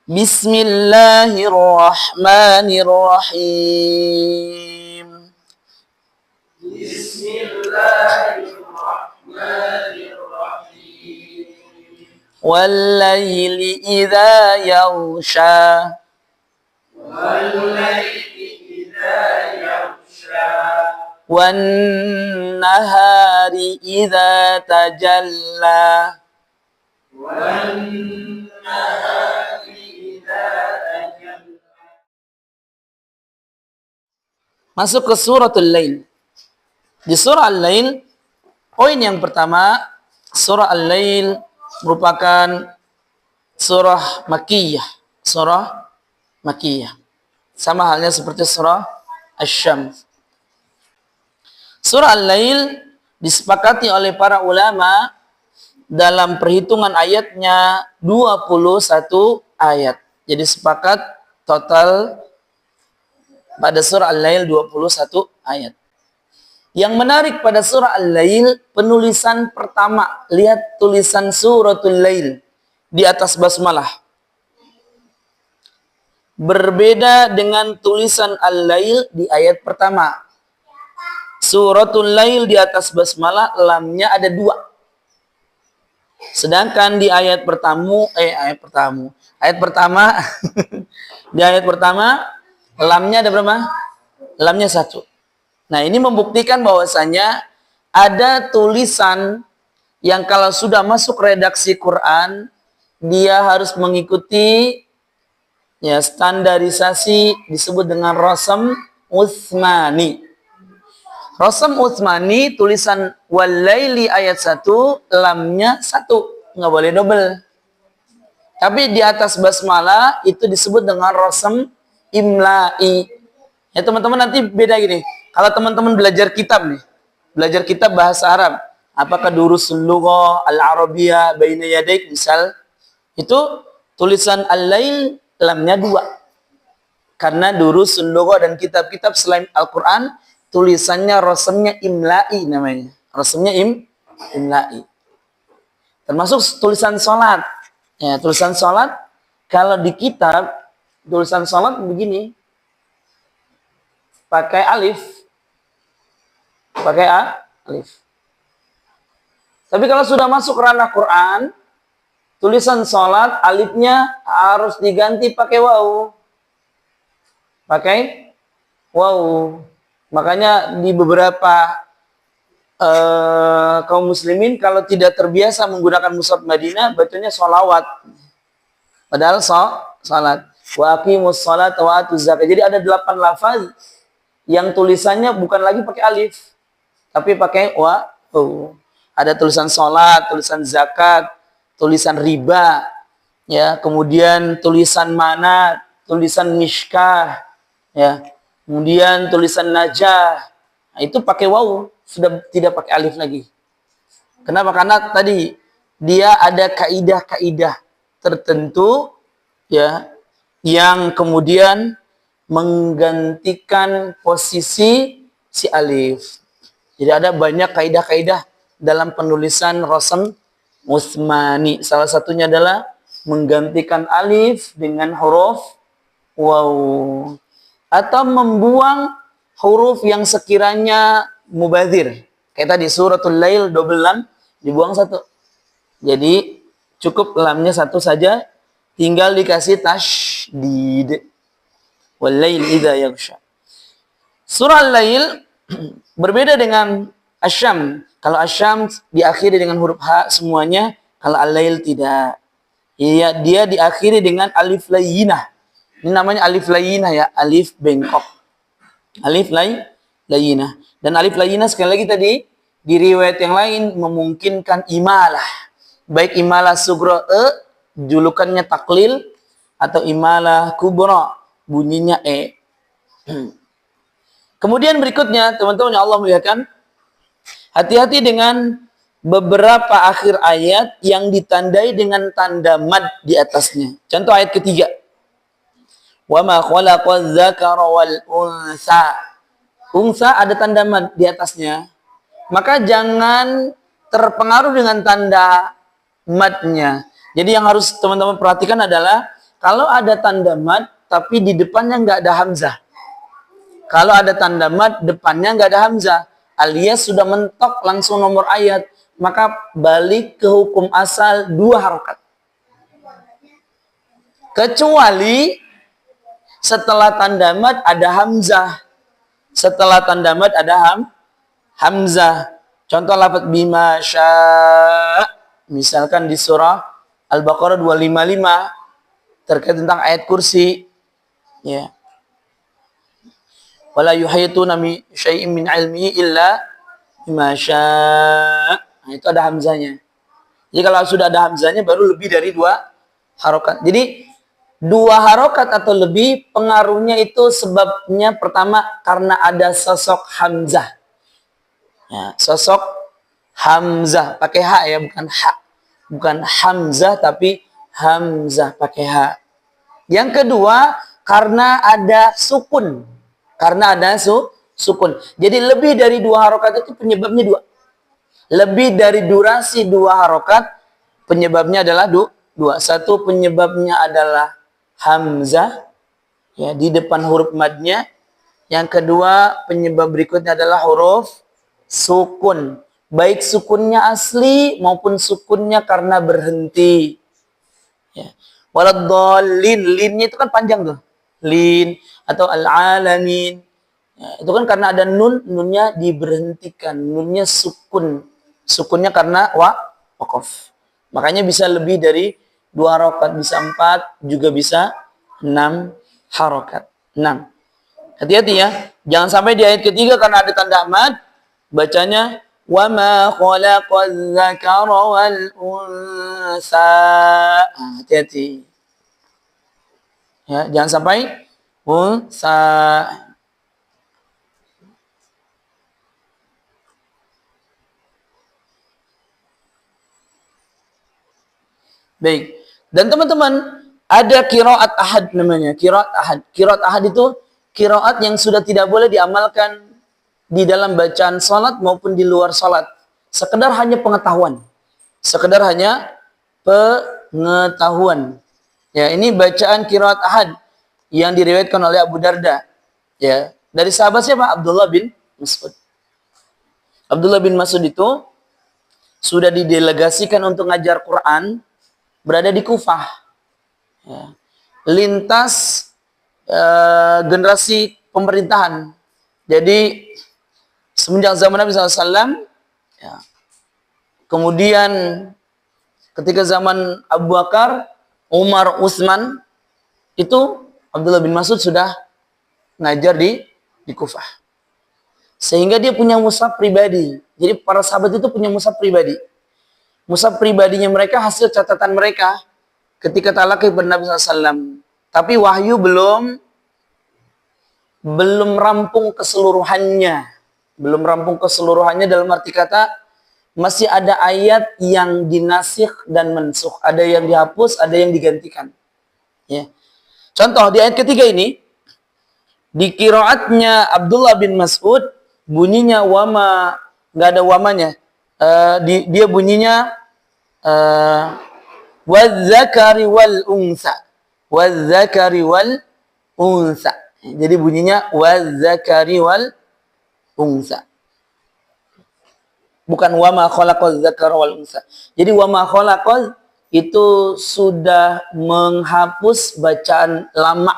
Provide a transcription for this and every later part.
Bismillahirrahmanirrahim. Bismillahirrahmanirrahim. Wal-laili idza yaghsha. Wal-laili idza yaghsha. Wan-nahari idza tajalla. Wan-nahari idza tajalla. Masuk ke suratul Lail. Di surah Al-Lail, poin yang pertama, surah Al-Lail merupakan surah Makkiyah. Surah Makkiyah. Sama halnya seperti surah Asy-Syams. Surah Al-Lail disepakati oleh para ulama dalam perhitungan ayatnya 21 ayat. Jadi sepakat total pada surah Al-Lail 21 ayat. Yang menarik pada surah Al-Lail, penulisan pertama. Lihat tulisan suratul Lail di atas basmalah. Berbeda dengan tulisan Al-Lail di ayat pertama. Suratul Lail di atas basmalah, lamnya ada 2. Sedangkan di ayat pertama di ayat pertama lamnya ada berapa? Lamnya 1. Nah, ini membuktikan bahwasanya ada tulisan yang kalau sudah masuk redaksi Quran, dia harus mengikuti ya standarisasi disebut dengan Rasam Utsmani. Rasam Utsmani, tulisan Wal-Laili ayat 1, lamnya 1, nggak boleh double. Tapi di atas basmalah itu disebut dengan Rasam Imla'i. Ya teman-teman, nanti beda gini. Kalau teman-teman belajar kitab nih, belajar kitab bahasa Arab, apakah Durusul Lughah, Al-Arabiyah, Baina Yadaik misal, itu tulisan Al-Lail lamnya 2. Karena Durusul Lughah dan kitab-kitab selain Al-Quran, tulisannya rasamnya Imla'i namanya. Rasamnya Imla'i. Termasuk tulisan sholat. Ya, tulisan sholat, kalau di kitab, tulisan sholat begini. Pakai alif. Pakai alif. Tapi kalau sudah masuk ranah Quran, tulisan sholat, alifnya harus diganti pakai waw. Pakai waw. Makanya di beberapa kaum muslimin, kalau tidak terbiasa menggunakan mushaf Madinah, bacanya sholawat. Padahal sholat. Wa aqimus sholat wa atuz zakat. Jadi ada 8 lafaz yang tulisannya bukan lagi pakai alif, tapi pakai wa. Ada tulisan sholat, tulisan zakat, tulisan riba, ya, kemudian tulisan mana, tulisan mishkah, ya, kemudian tulisan najah. Nah, itu pakai waw, sudah tidak pakai alif lagi. Kenapa? Karena tadi dia ada kaidah-kaidah tertentu, ya, yang kemudian menggantikan posisi si alif. Jadi ada banyak kaidah-kaidah dalam penulisan Rasam Utsmani. Salah satunya adalah menggantikan alif dengan huruf waw. Atau membuang huruf yang sekiranya mubadzir. Kayak tadi suratul Lail double lam, dibuang 1. Jadi cukup lamnya 1 saja, tinggal dikasih tasydid. Wal-lail idza yaghsha. Surah Al-Lail berbeda dengan Asy-Syams. Kalau Asy-Syams diakhiri dengan huruf ha semuanya, kalau Al-Lail tidak. Ya, dia diakhiri dengan alif layyinah. Ini namanya alif layyinah, ya, alif bengkok. Alif layyinah. Dan alif layyinah sekali lagi tadi di riwayat yang lain memungkinkan imalah. Baik imalah sugra julukannya taklil, atau imalah kubra, bunyinya e. Kemudian berikutnya, teman-teman yang Allah muliakan, hati-hati dengan beberapa akhir ayat yang ditandai dengan tanda mad di atasnya. Contoh ayat ketiga. Wa ma khalaqaz dzakara wal unsa. Unsa ada tanda mad di atasnya. Maka jangan terpengaruh dengan tanda madnya. Jadi yang harus teman-teman perhatikan adalah kalau ada tanda mad tapi di depannya nggak ada hamzah. Kalau ada tanda mad depannya nggak ada hamzah, alias sudah mentok langsung nomor ayat, maka balik ke hukum asal 2 harokat. Kecuali setelah tanda mad ada hamzah. Setelah tanda mad ada hamzah. Contoh lafaz bima syaa. Misalkan di surah Al-Baqarah 255 terkait tentang ayat kursi. Ya. Wala yuhayituna mi syai'in min ilmihi illa bima syaa. Nah, itu ada hamzahnya. Jadi kalau sudah ada hamzahnya baru lebih dari 2 harokat. Jadi 2 harokat atau lebih pengaruhnya itu sebabnya pertama karena ada sosok hamzah. Ya, sosok hamzah pakai h ya, bukan h. Bukan hamzah tapi hamzah pakai h. Yang kedua karena ada sukun. Karena ada sukun. Jadi lebih dari 2 harokat itu penyebabnya 2. Lebih dari durasi 2 harokat penyebabnya adalah 2. Satu penyebabnya adalah hamzah ya di depan huruf madnya. Yang kedua penyebab berikutnya adalah huruf sukun. Baik sukunnya asli maupun sukunnya karena berhenti. Ya. Waladdallin, linnya itu kan panjang tuh. Lin atau al-alamin. Ya, itu kan karena ada nun, nunnya diberhentikan. Nunnya sukun. Sukunnya karena waqaf. Makanya bisa lebih dari 2 harokat, bisa 4, juga bisa 6 harokat. 6. Hati-hati ya. Jangan sampai di ayat ketiga karena ada tanda mad, bacanya وَمَا خَلَقَ الذَّكَرَ وَالْأُنْثَى. Hati-hati. Ya, jangan sampai unsa. Baik. Dan teman-teman, ada qiraat ahad namanya. Qiraat ahad. Qiraat ahad itu qiraat yang sudah tidak boleh diamalkan di dalam bacaan salat maupun di luar salat. Sekedar hanya pengetahuan. Sekedar hanya pengetahuan. Ya, ini bacaan qiraat ahad yang diriwayatkan oleh Abu Darda. Ya, dari sahabat siapa? Abdullah bin Mas'ud. Abdullah bin Mas'ud itu sudah didelegasikan untuk ngajar Quran, berada di Kufah. Ya. Lintas generasi pemerintahan. Jadi semenjak zaman Nabi SAW, ya, kemudian ketika zaman Abu Bakar, Umar, Utsman, itu Abdullah bin Mas'ud sudah ngajar di Kufah. Sehingga dia punya mushaf pribadi. Jadi para sahabat itu punya mushaf pribadi. Mushaf pribadinya mereka hasil catatan mereka ketika talaqi kepada Nabi SAW. Tapi wahyu belum rampung keseluruhannya. Belum rampung keseluruhannya dalam arti kata masih ada ayat yang dinasikh dan mansukh. Ada yang dihapus, ada yang digantikan. Ya. Contoh di ayat ketiga ini, di qiraatnya Abdullah bin Mas'ud, bunyinya wama, nggak ada wamanya. Dia bunyinya wadzakari wal unsa. Wadzakari wal unsa. Jadi bunyinya wadzakari wal unsa. Bukan wama khalaqaz zakara wal unsa. Jadi wama khalaqaz itu sudah menghapus bacaan lama.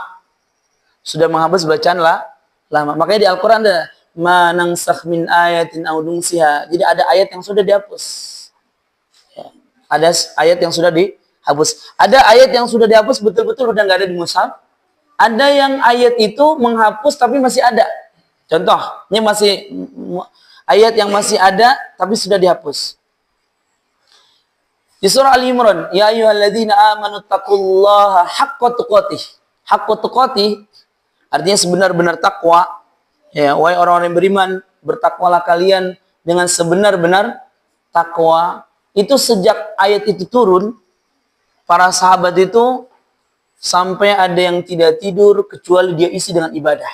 Sudah menghapus bacaan lama. Makanya di Al-Qur'an ada ma nansakh min ayatin aw nunsiha. Jadi ada ayat yang sudah dihapus. Ya. Ada ayat yang sudah dihapus. Ada ayat yang sudah dihapus betul-betul udah nggak ada di mushaf. Ada yang ayat itu menghapus tapi masih ada. Contoh, ini masih ayat yang masih ada tapi sudah dihapus. Di surah Al-Imran, ya ayyuhalladzina amanu taqullaha haqqa tuqatih. Haqqa tuqatih artinya sebenar-benar takwa. Ya, wahai orang-orang yang beriman, bertakwalah kalian dengan sebenar-benar takwa. Itu sejak ayat itu turun, para sahabat itu sampai ada yang tidak tidur kecuali dia isi dengan ibadah.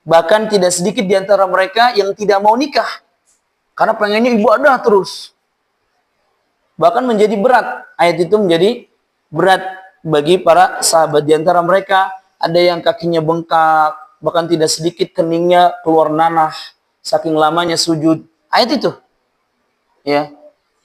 Bahkan tidak sedikit di antara mereka yang tidak mau nikah karena pengennya ibadah terus. Bahkan menjadi berat. Ayat itu menjadi berat bagi para sahabat. Di antara mereka ada yang kakinya bengkak, bahkan tidak sedikit keningnya keluar nanah saking lamanya sujud. Ayat itu. Ya.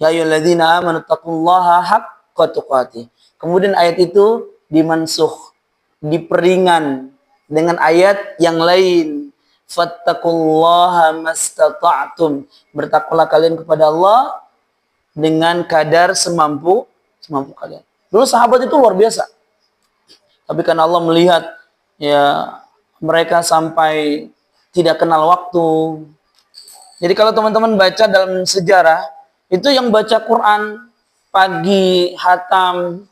Ya ayyuhalladzina amanu taqullaha haqqa tuqatih. Kemudian ayat itu dimansuh, diperingan dengan ayat yang lain. Fattaqullaha mastata'tum. Bertakwalah kalian kepada Allah dengan kadar semampu kalian. Dulu sahabat itu luar biasa. Tapi karena Allah melihat ya mereka sampai tidak kenal waktu. Jadi kalau teman-teman baca dalam sejarah, itu yang baca Quran pagi hatam,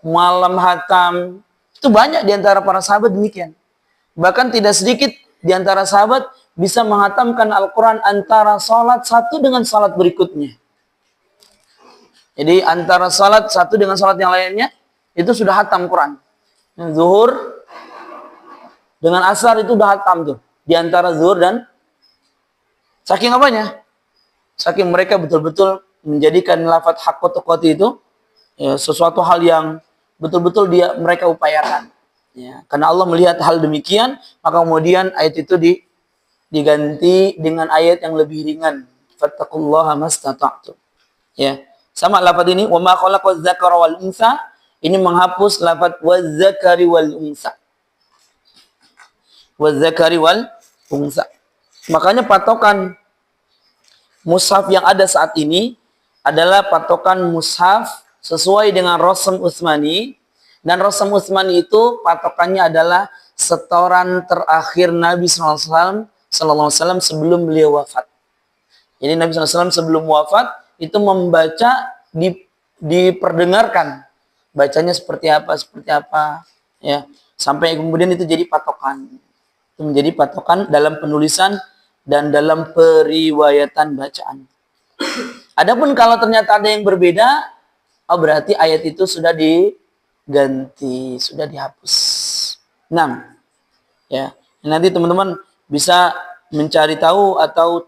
malam hatam, itu banyak di antara para sahabat demikian. Bahkan tidak sedikit di antara sahabat bisa menghatamkan Al-Quran antara salat satu dengan salat berikutnya. Jadi antara salat satu dengan salat yang lainnya, itu sudah hatam Quran. Zuhur dengan asar itu udah hatam tuh. Di antara zuhur dan saking apanya? Saking mereka betul-betul menjadikan lafaz haqqa tuqatih itu ya, sesuatu hal yang betul-betul mereka upayakan. Ya, karena Allah melihat hal demikian, maka kemudian ayat itu diganti dengan ayat yang lebih ringan. Fattaqullaha mastata'tum. Ya, sama lafaz ini wa ma khalaqaz dzakara wal unsa, ini menghapus lafaz waz-zakari wal unsa. Waz-zakari wal unsa. Makanya patokan mushaf yang ada saat ini adalah patokan mushaf sesuai dengan Rasm Utsmani. Dan Rasm Utsmani itu patokannya adalah setoran terakhir Nabi SAW sebelum beliau wafat. Jadi Nabi SAW sebelum wafat itu membaca, diperdengarkan bacanya seperti apa ya, sampai kemudian itu jadi patokan. Itu menjadi patokan dalam penulisan dan dalam periwayatan bacaan. Adapun kalau ternyata ada yang berbeda, oh berarti ayat itu sudah diganti, sudah dihapus. 6. Ya, nanti teman-teman bisa mencari tahu atau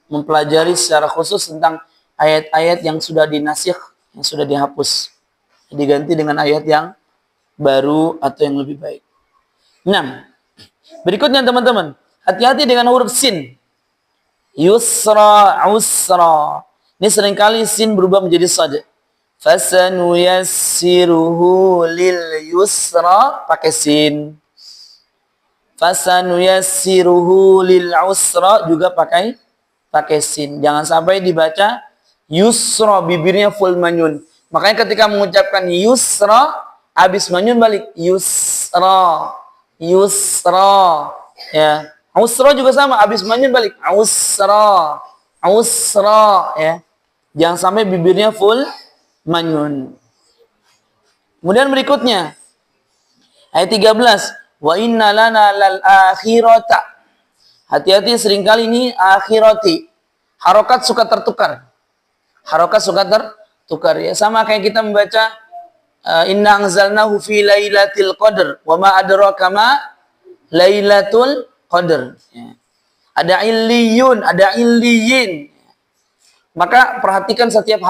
mempelajari secara khusus tentang ayat-ayat yang sudah dinasikh, yang sudah dihapus, diganti dengan ayat yang baru atau yang lebih baik. 6. Berikutnya teman-teman, hati-hati dengan huruf sin. Yusra, usra. Ini seringkali sin berubah menjadi sad. Fasanuyassiruhu lil yusra, pakai sin. Fasanuyassiruhu lil usra, juga pakai sin. Jangan sampai dibaca yusra, bibirnya full manyun. Makanya ketika mengucapkan yusra, habis manyun balik yusra. Yusra. Ya. Usra juga sama, habis manyun balik usra. Usra, ya. Jangan sampai bibirnya full manyun. Kemudian berikutnya ayat 13, wa inna lana lal akhirata. Hati-hati seringkali ini akhirati. Harokat suka tertukar. Harokat suka tertukar ya. Sama kayak kita membaca inna anzalnahu fi lailatul qadr wa ma adraka ma lailatul qadr. Ya. Ada illiyun, ada illiyin. Maka perhatikan setiap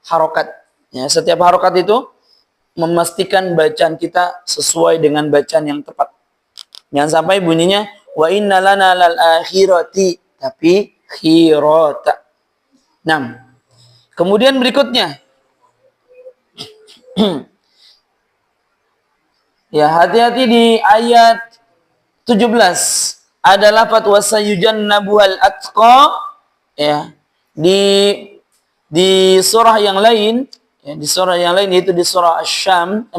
harokat. Ya, setiap harokat itu memastikan bacaan kita sesuai dengan bacaan yang tepat. Jangan sampai bunyinya wa inna lana lal akhirati, tapi khirata. 6. Kemudian berikutnya ya, hati-hati di ayat 17 ada lafaz wasayujannabuhal atqa, ya. Di surah yang lain, ya, di surah yang lain yaitu di surah Asy-Syam,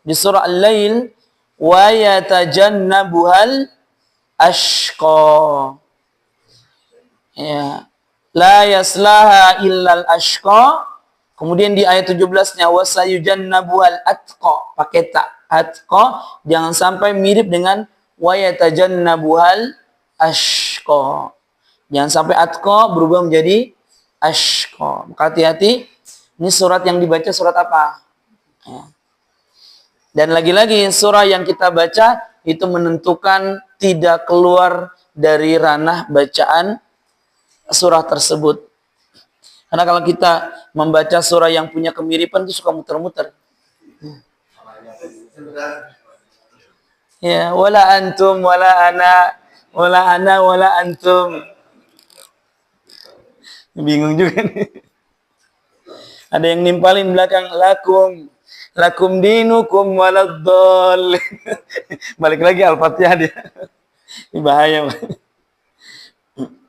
di surah Al-Lail, wa yatajannabuhal ashqa. Ya. La yaslaha illal ashqa. Kemudian di ayat 17-nya wasayujannabuhal atqa, pakai ta, atqa, jangan sampai mirip dengan wa yatajannabuhal ashqa. Jangan sampai atqa berubah menjadi ashqa. Maka hati-hati, ini surat yang dibaca surat apa? Ya. Dan lagi-lagi surah yang kita baca itu menentukan tidak keluar dari ranah bacaan surah tersebut. Karena kalau kita membaca surah yang punya kemiripan itu suka muter-muter. Ya, wala antum, wala ana, wala antum. Bingung juga nih. Ada yang nimpalin belakang lakum dinukum waladdallin. Balik lagi Al-Fatihah dia. Ini bahaya.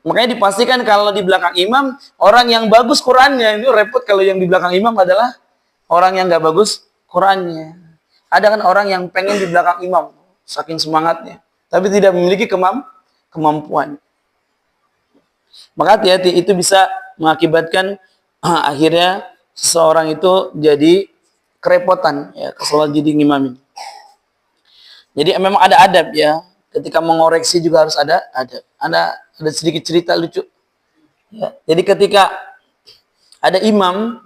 Makanya dipastikan kalau di belakang imam orang yang bagus Qurannya. Ini repot kalau yang di belakang imam adalah orang yang nggak bagus Qurannya. Ada kan orang yang pengen di belakang imam saking semangatnya, tapi tidak memiliki kemampuan. Maka hati-hati, itu bisa mengakibatkan akhirnya seseorang itu jadi kerepotan ya kalau jadi ngimamin. Jadi memang ada adab ya, ketika mengoreksi juga harus ada adab. Ada sedikit cerita lucu. Ya, jadi ketika ada imam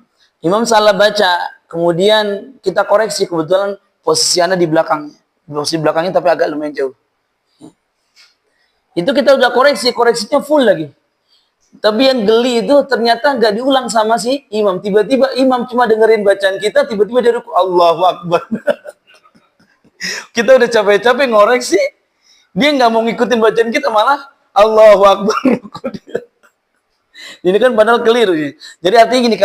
salah baca, kemudian kita koreksi, kebetulan posisi Anda di belakangnya. Posisi belakangnya tapi agak lumayan jauh. Itu kita udah koreksinya full lagi. Tapi yang geli itu ternyata nggak diulang sama si imam. Tiba-tiba imam cuma dengerin bacaan kita, tiba-tiba dia ruku, Allahu Akbar. Kita udah capek-capek ngoreksi, dia nggak mau ngikutin bacaan kita, malah Allahu Akbar. Ini kan padahal keliru. Jadi artinya gini,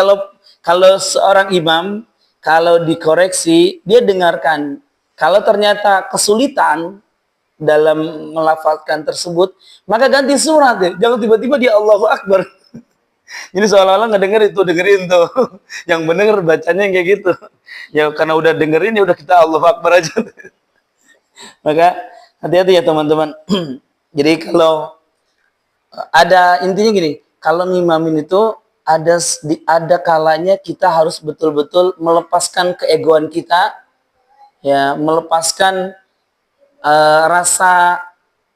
kalau seorang imam, kalau dikoreksi, dia dengarkan. Kalau ternyata kesulitan dalam melafalkan tersebut, maka ganti surat ya. Jangan tiba-tiba dia Allahu Akbar. Ini seolah-olah ngedengerin tuh. Yang bener bacanya kayak gitu. Ya karena udah dengerin ya udah kita Allahu Akbar aja. Maka hati-hati ya teman-teman. Jadi kalau ada intinya gini, kalau ngimamin itu ada kalanya kita harus betul-betul melepaskan keegoan kita, ya melepaskan rasa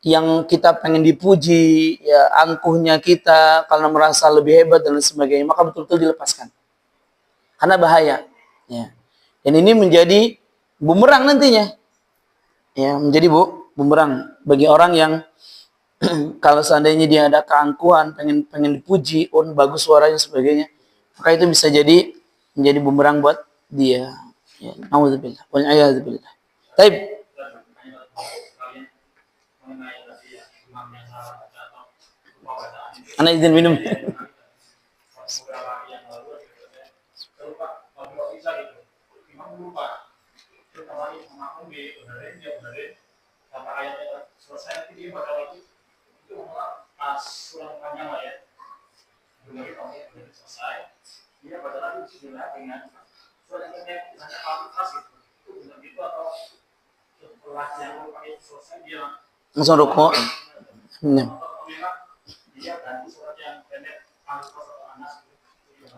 yang kita pengen dipuji, ya angkuhnya kita karena merasa lebih hebat dan sebagainya, maka betul-betul dilepaskan. Karena bahaya. Ya. Dan ini menjadi bumerang nantinya. Ya, menjadi bumerang bagi orang yang kalau seandainya dia ada keangkuhan, pengen dipuji, bagus suaranya sebagainya, maka itu bisa jadi menjadi bumerang buat dia. Ya, nauzubillah. Wal a'yadu billah. Baik. Anak izin minum. Langsung rukuk.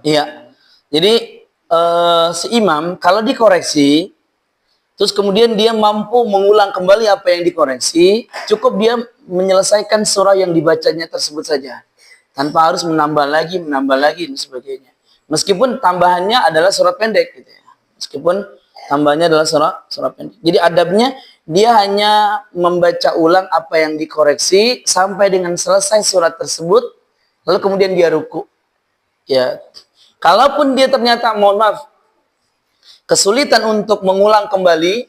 Iya. Jadi si imam kalau dikoreksi, terus kemudian dia mampu mengulang kembali apa yang dikoreksi, cukup dia menyelesaikan surah yang dibacanya tersebut saja, tanpa harus menambah lagi dan sebagainya. Meskipun tambahannya adalah surat pendek, gitu ya. Meskipun tambahannya adalah surat pendek. Jadi adabnya dia hanya membaca ulang apa yang dikoreksi sampai dengan selesai surat tersebut, lalu kemudian dia ruku. Ya, kalaupun dia ternyata, mohon maaf, kesulitan untuk mengulang kembali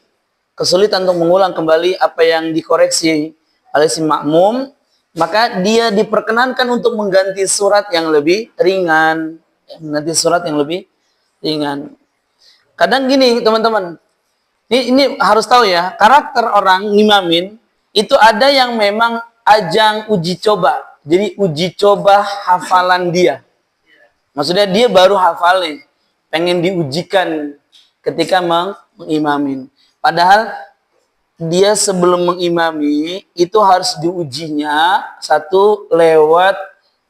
apa yang dikoreksi oleh si makmum, maka dia diperkenankan untuk mengganti surat yang lebih ringan. Kadang gini teman-teman, ini harus tahu ya, karakter orang ngimamin itu ada yang memang ajang uji coba. Jadi uji coba hafalan dia. Maksudnya dia baru hafal nih, pengen diujikan ketika mengimamin. Padahal dia sebelum mengimami itu harus diujinya, satu lewat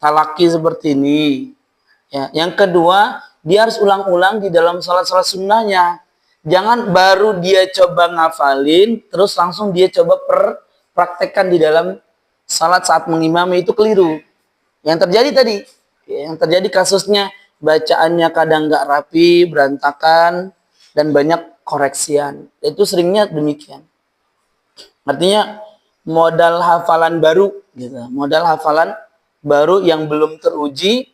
talaki seperti ini. Ya, yang kedua, dia harus ulang-ulang di dalam salat-salat sunnahnya. Jangan baru dia coba ngafalin, terus langsung dia coba praktekkan di dalam salat saat mengimami, itu keliru. Yang terjadi kasusnya, bacaannya kadang nggak rapi, berantakan, dan banyak koreksian. Itu seringnya demikian. Artinya modal hafalan baru, gitu. Modal hafalan baru yang belum teruji,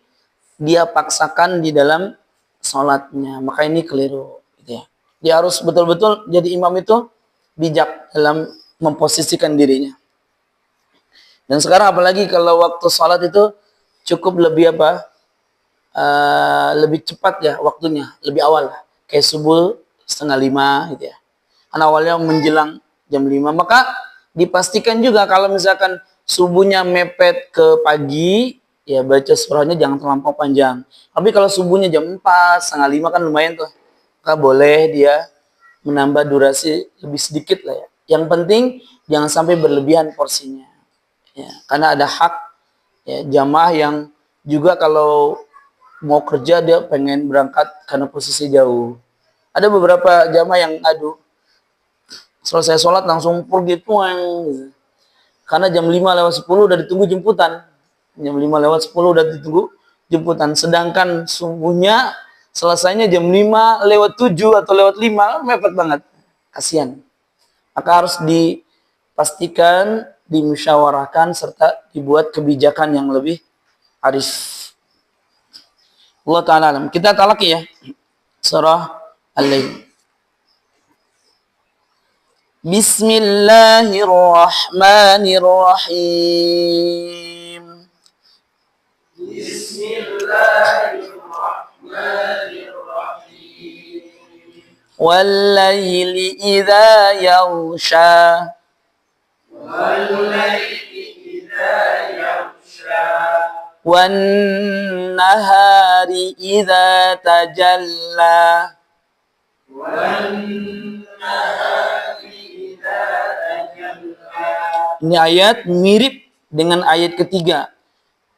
dia paksakan di dalam sholatnya, maka ini keliru, gitu ya. Dia harus betul-betul jadi imam itu bijak dalam memposisikan dirinya. Dan sekarang apalagi kalau waktu sholat itu cukup lebih apa? Lebih cepat ya waktunya, lebih awal. Kayak subuh 4:30 gitu ya. Karena awalnya menjelang jam 5. Maka dipastikan juga kalau misalkan subuhnya mepet ke pagi, ya baca surahnya jangan terlampau panjang. Tapi kalau subuhnya jam 4, 4:30 kan lumayan tuh. Maka boleh dia menambah durasi lebih sedikit lah ya. Yang penting jangan sampai berlebihan porsinya. Ya, karena ada hak ya, jamaah yang juga kalau mau kerja dia pengen berangkat karena posisi jauh. Ada beberapa jamaah yang aduh selesai sholat langsung pergi tuang gitu. Karena jam 5:10 udah ditunggu jemputan. Jam 5:10 udah ditunggu jemputan. Sedangkan subuhnya selesainya jam 5:07 atau lewat 5, mepet banget. Kasihan. Maka harus dipastikan, dimusyawarahkan, serta dibuat kebijakan yang lebih arif. Allah Ta'ala alam. Kita talaki ya. Surah Al-Lail. Bismillahirrahmanirrahim. Bismillahirrahmanirrahim. Wal-laili idza yaghsha. Wal-laili idza yaghsha. Wan-nahari idza tajalla. Wan-nahari idza tajalla. Ini ayat mirip dengan ayat ketiga.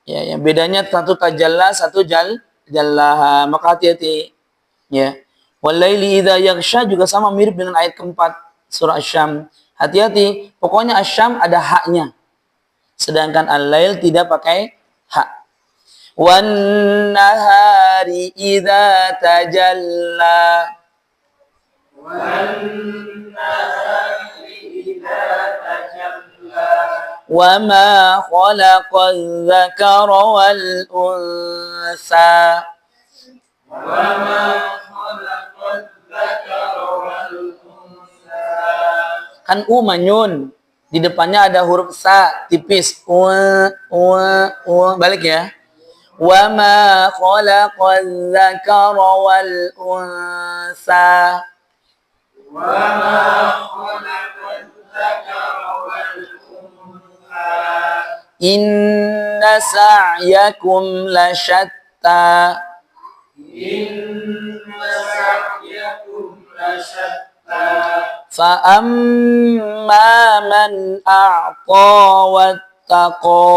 Ya, yang bedanya satu tajalla, satu jallaha. Maka hati-hati. Ya. Wal-laili idza yaghsha juga sama mirip dengan ayat keempat surah Asy-Syam. Hati-hati. Pokoknya Asy-Syam ada haknya. Sedangkan Al-Lail tidak pakai hak. Wan-nahari idza tajalla. Wan-nahari idza tajalla. Wa ma khalaqal dzakara wal unsa. Wa ma khalaqal dzakara wal unsa. Kan manyun. Di depannya ada huruf sa tipis. Balik ya. Wa ma khalaqal dzakara wal unsa. Wa ma khalaqal dzakara wal unsa. Inna sa'yakum lasyatta. Inna sa'yakum lasyatta. Fa amma man a'ta wattaqa.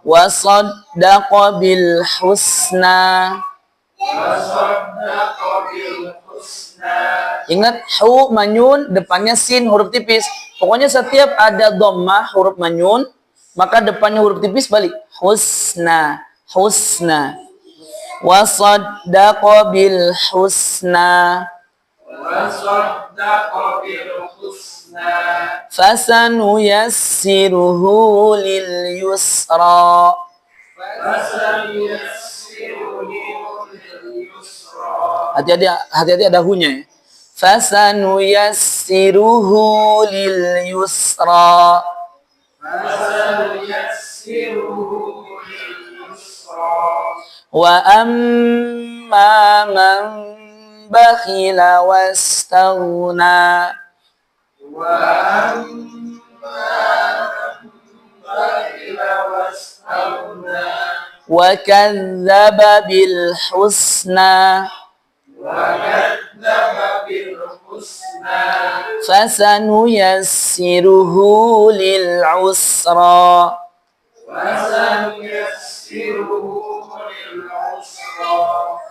Wa saddaqa bil husna. Ingat hu manyun depannya sin huruf tipis. Pokoknya setiap ada dhammah huruf manyun maka depannya huruf tipis balik. Husna, husna. Wa saddaqa bil husna. Fasanuyassiruhu lil yusra. Hati-hati ada hunya ya. Fasanuyassiruhu lil yusra. Wa amma man bakhila wastaghna. Wa kadzdzaba bil husna. Fasanuyassiruhu lil usra.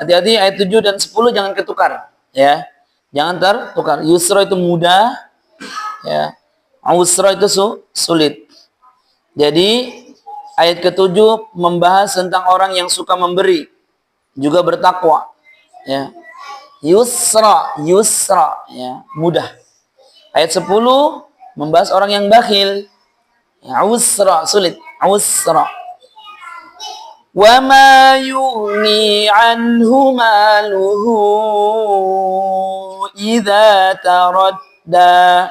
Hati-hati ayat 7 dan 10 jangan ketukar ya. Jangan tertukar. Yusra itu mudah ya. Usra itu sulit. Jadi ayat ke-7 membahas tentang orang yang suka memberi juga bertakwa ya. Yusra, yusra ya, mudah. Ayat 10 membahas orang yang bakhil. Ya, usra, sulit. Usra. وما يغني عنه ماله إذا تردى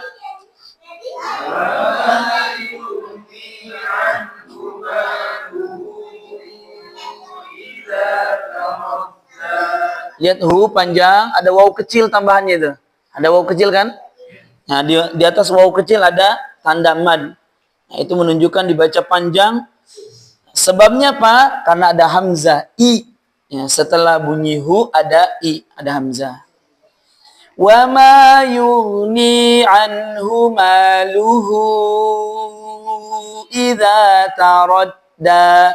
Lihat hu panjang, ada waw kecil tambahannya itu. Ada waw kecil kan? Nah, di atas waw kecil ada tanda mad. Nah, itu menunjukkan dibaca panjang. Sebabnya apa? Karena ada hamzah i. Ya, setelah bunyi hu ada i, ada hamzah. Wa ma yughni anhu maluhu idza taradda.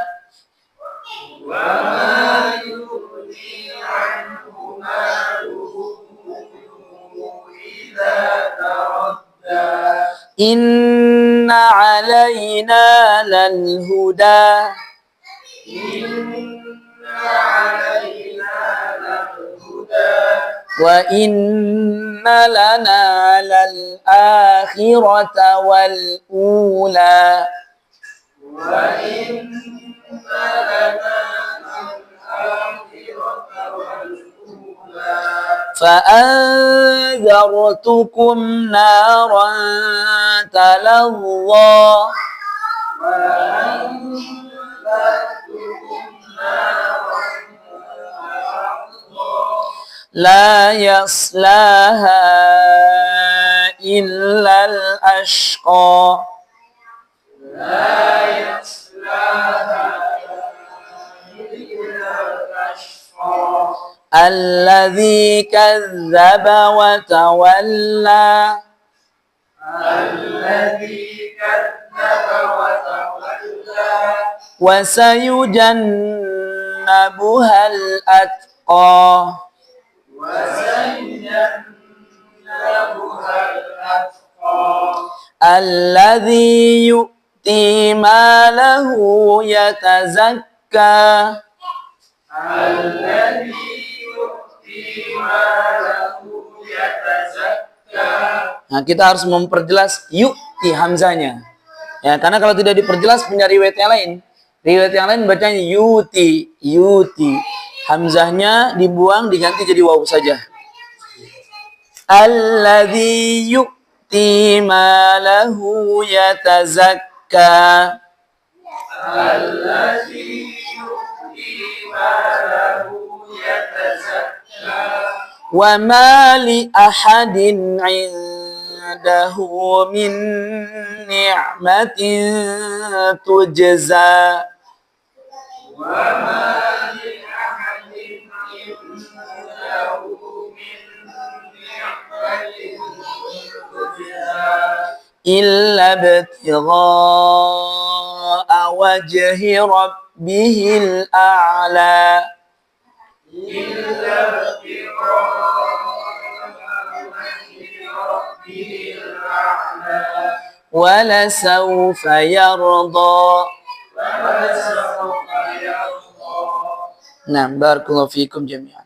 Wa ma yughni anhu maluhu idza taradda. Inna alaina lal huda. Wa inna lana lal akhirata wal ula. Wa inna lana lal akhirata wal ula. فأنذرتكم نارا تلظى لا يصلاها إلا الأشقى الذي كذب وتولى وسيجنبها الأتقى الذي يؤتي ماله يتزكى Nah, kita harus memperjelas yu'ti hamzanya. Ya, karena kalau tidak diperjelas punya riwayat yang lain. Riwayat yang lain bacanya yuti, yuti. Hamzahnya dibuang diganti jadi waw saja. Alladzi yu'ti malahu yatazakka. Alladzi yu'ti malahu yatazakka. Wa ma li ahadin 'indahu min ni'matin tujza. Wa ma li ahadin 'indahu min ni'matin tujza illa ibtigha'a wajhi rabbihil a'la. ولسوف يرضى. نعم بارك الله فيكم جميعا.